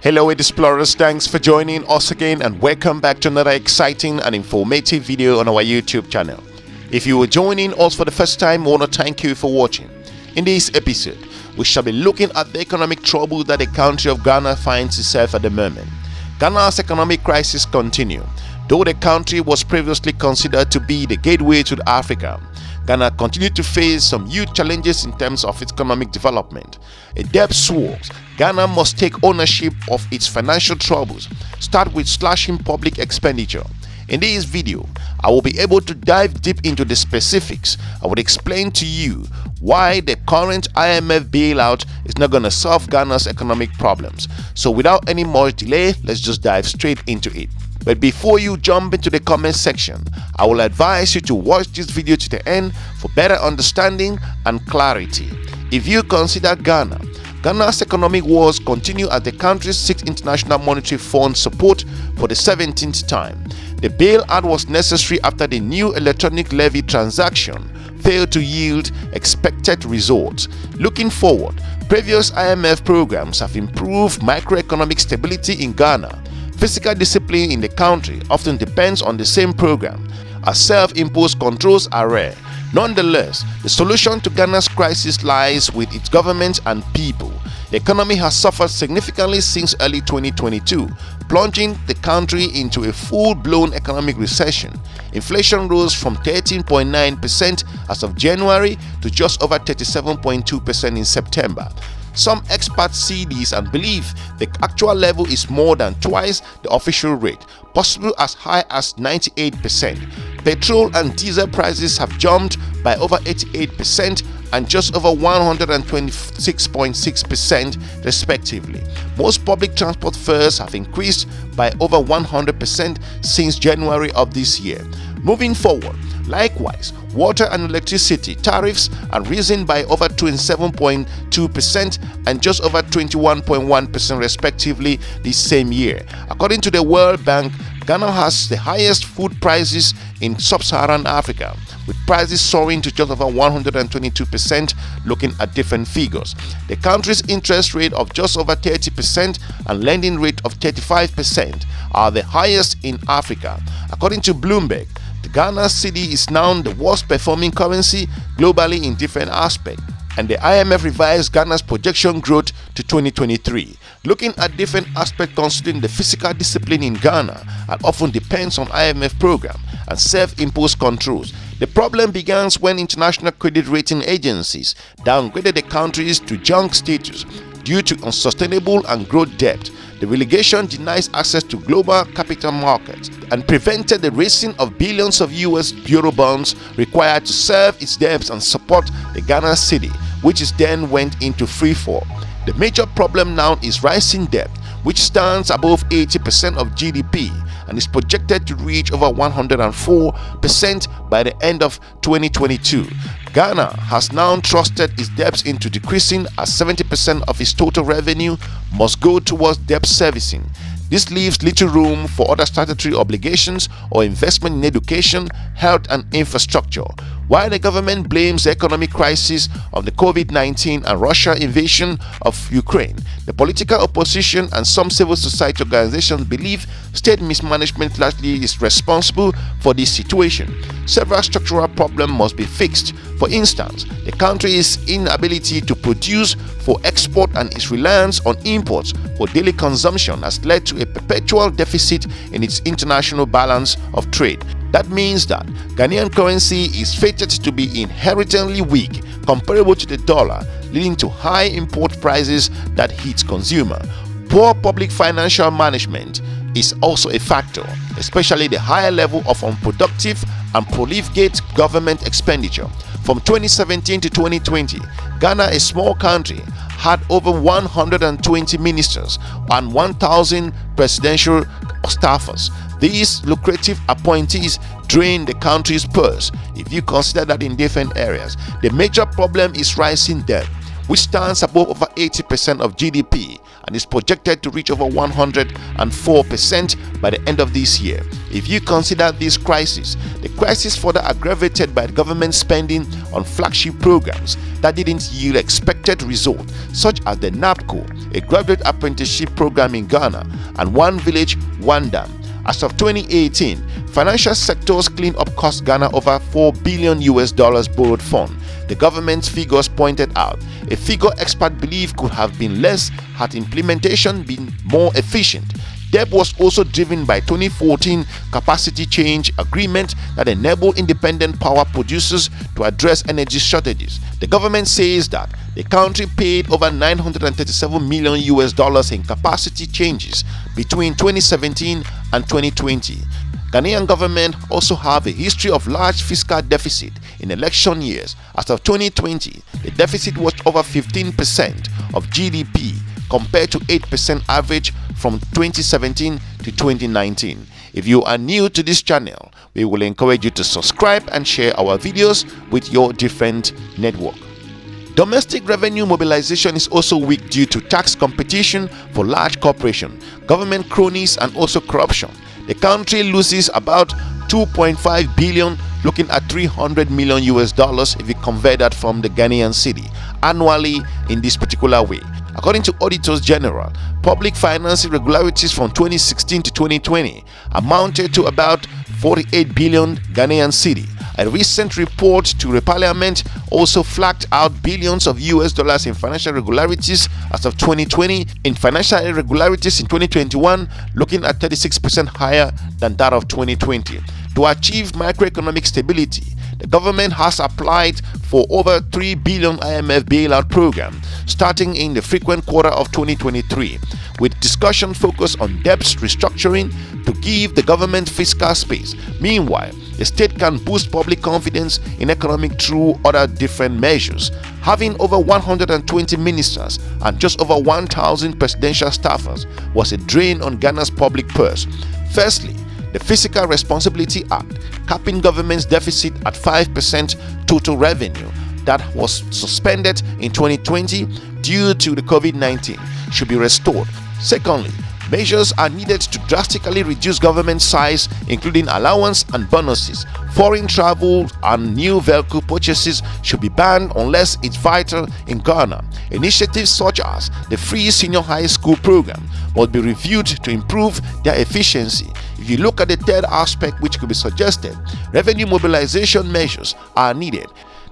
Hello explorers, thanks for joining us again and welcome back to another exciting and informative video on our YouTube channel. If you are joining us for the first time, I want to thank you for watching. In this episode, we shall be looking at the economic trouble that the country of Ghana finds itself at the moment. Ghana's economic crisis continues. Though the country was previously considered to be the gateway to Africa, Ghana continued to face some huge challenges in terms of its economic development. A debt swirls. Ghana must take ownership of its financial troubles, start with slashing public expenditure. In this video, I will be able to dive deep into the specifics. I will explain to you why the current IMF bailout is not going to solve Ghana's economic problems. So without any more delay, let's just dive straight into it. But before you jump into the comment section, I will advise you to watch this video to the end for better understanding and clarity. If you consider Ghana's economic woes continue as the country seeks International Monetary Fund support for the 17th time. The bailout was necessary after the new electronic levy transaction failed to yield expected results. Looking forward, previous IMF programs have improved macroeconomic stability in Ghana. Fiscal discipline in the country often depends on the same program, as self-imposed controls are rare. Nonetheless, the solution to Ghana's crisis lies with its government and people. The economy has suffered significantly since early 2022, plunging the country into a full-blown economic recession. Inflation rose from 13.9% as of January to just over 37.2% in September. Some experts see this and believe the actual level is more than twice the official rate, possibly as high as 98%. Petrol and diesel prices have jumped by over 88% and just over 126.6% respectively. Most public transport fares have increased by over 100% since January of this year. Moving forward, likewise, water and electricity tariffs are risen by over 27.2% and just over 21.1% respectively this same year. According to the World Bank, Ghana has the highest food prices in sub-Saharan Africa, with prices soaring to just over 122% looking at different figures. The country's interest rate of just over 30% and lending rate of 35% are the highest in Africa. According to Bloomberg, the Ghana cedi is now the worst performing currency globally in different aspects, and the IMF revised Ghana's projection growth to 2023. Looking at different aspects considering the fiscal discipline in Ghana and often depends on IMF program and self-imposed controls. The problem began when international credit rating agencies downgraded the countries to junk status due to unsustainable and growth debt. The relegation denies access to global capital markets and prevented the raising of billions of US euro bonds required to serve its debts and support the Ghana cedi, which is then went into free fall. The major problem now is rising debt, which stands above 80% of GDP and is projected to reach over 104% by the end of 2022. Ghana has now trusted its debts into decreasing as 70% of its total revenue must go towards debt servicing. This leaves little room for other statutory obligations or investment in education, health and infrastructure. While the government blames the economic crisis on the COVID-19 and Russia invasion of Ukraine, the political opposition and some civil society organizations believe state mismanagement largely is responsible for this situation. Several structural problems must be fixed. For instance, the country's inability to produce for export and its reliance on imports for daily consumption has led to a perpetual deficit in its international balance of trade. That means that Ghanaian currency is fated to be inherently weak comparable to the dollar, leading to high import prices that hit consumer. Poor public financial management is also a factor, especially the higher level of unproductive and profligate government expenditure. From 2017 to 2020, Ghana, a small country, had over 120 ministers and 1,000 presidential staffers. These lucrative appointees drain the country's purse if you consider that in different areas. The major problem is rising debt, which stands above over 80% of GDP and is projected to reach over 104% by the end of this year. If you consider this crisis, the crisis further aggravated by the government spending on flagship programs that didn't yield expected results, such as the NAPCO, a graduate apprenticeship program in Ghana, and One Village, One Dam. As of 2018, financial sectors cleaned up cost Ghana over $4 billion borrowed fund. The government's figures pointed out, a figure experts believe could have been less had implementation been more efficient. Debt was also driven by 2014 capacity change agreement that enabled independent power producers to address energy shortages. The government says that the country paid over $937 million in capacity changes between 2017 and 2020. Ghanaian government also have a history of large fiscal deficit in election years. As of 2020, the deficit was over 15% of GDP compared to 8% average from 2017 to 2019. If you are new to this channel, we will encourage you to subscribe and share our videos with your different network. Domestic revenue mobilization is also weak due to tax competition for large corporations, government cronies, and also corruption. The country loses about 2.5 billion, looking at $300 million if you convert that from the Ghanaian cedi annually in this particular way. According to Auditors General, public finance irregularities from 2016 to 2020 amounted to about 48 billion Ghanaian cedi. A recent report to the parliament also flagged out billions of US dollars in financial irregularities as of 2020. In financial irregularities in 2021, looking at 36% higher than that of 2020. To achieve macroeconomic stability, the government has applied for over 3 billion IMF bailout program starting in the frequent quarter of 2023, with discussion focused on debt restructuring to give the government fiscal space. Meanwhile, the state can boost public confidence in economic through other different measures. Having over 120 ministers and just over 1,000 presidential staffers was a drain on Ghana's public purse. Firstly, the Fiscal Responsibility Act, capping government's deficit at 5% total revenue that was suspended in 2020 due to the COVID-19, should be restored. Secondly, measures are needed to drastically reduce government size, including allowance and bonuses. Foreign travel and new vehicle purchases should be banned unless it's vital in Ghana. Initiatives such as the free senior high school program must be reviewed to improve their efficiency. If you look at the third aspect which could be suggested, revenue mobilization measures are needed.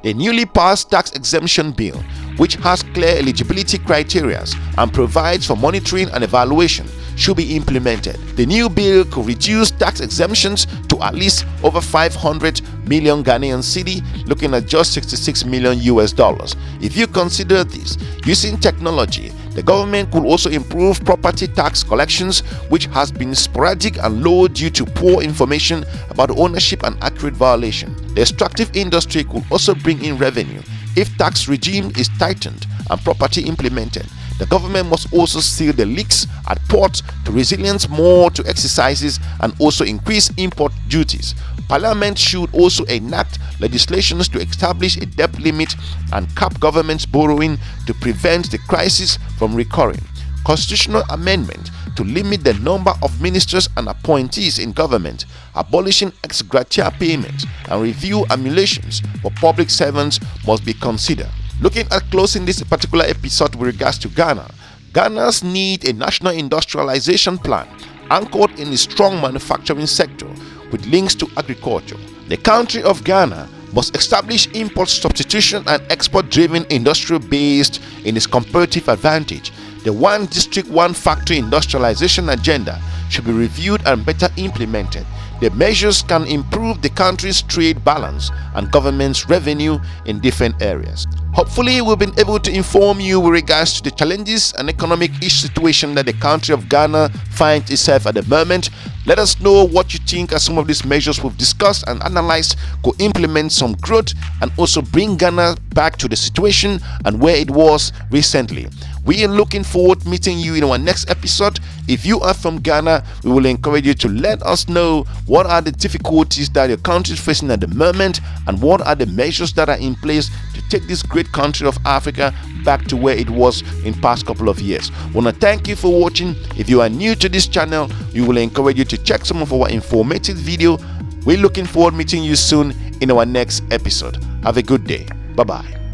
The newly passed tax exemption bill, which has clear eligibility criteria and provides for monitoring and evaluation, should be implemented. The new bill could reduce tax exemptions to at least over 500 million Ghanaian cedi, looking at just 66 million US dollars. If you consider this, using technology, the government could also improve property tax collections, which has been sporadic and low due to poor information about ownership and accurate violation. The extractive industry could also bring in revenue if tax regime is tightened and property implemented. The government must also seal the leaks at ports to resilience more to exercises and also increase import duties. Parliament should also enact legislations to establish a debt limit and cap government's borrowing to prevent the crisis from recurring. Constitutional amendment to limit the number of ministers and appointees in government, abolishing ex gratia payments, and review emulations for public servants must be considered. Looking at closing this particular episode with regards to Ghana, Ghana's need a national industrialization plan anchored in a strong manufacturing sector with links to agriculture. The country of Ghana must establish import substitution and export-driven industrial based in its comparative advantage. The one district, one factory industrialization agenda should be reviewed and better implemented. The measures can improve the country's trade balance and government's revenue in different areas. Hopefully, we've been able to inform you with regards to the challenges and economic situation that the country of Ghana finds itself at the moment. Let us know what you think as some of these measures we've discussed and analyzed could implement some growth and also bring Ghana back to the situation and where it was recently. We are looking forward to meeting you in our next episode. If you are from Ghana, we will encourage you to let us know what are the difficulties that your country is facing at the moment and what are the measures that are in place to take this great country of Africa back to where it was in past couple of years. I want to thank you for watching. If you are new to this channel, we will encourage you to check some of our informative video. We're looking forward to meeting you soon in our next episode. Have a good day. Bye-bye.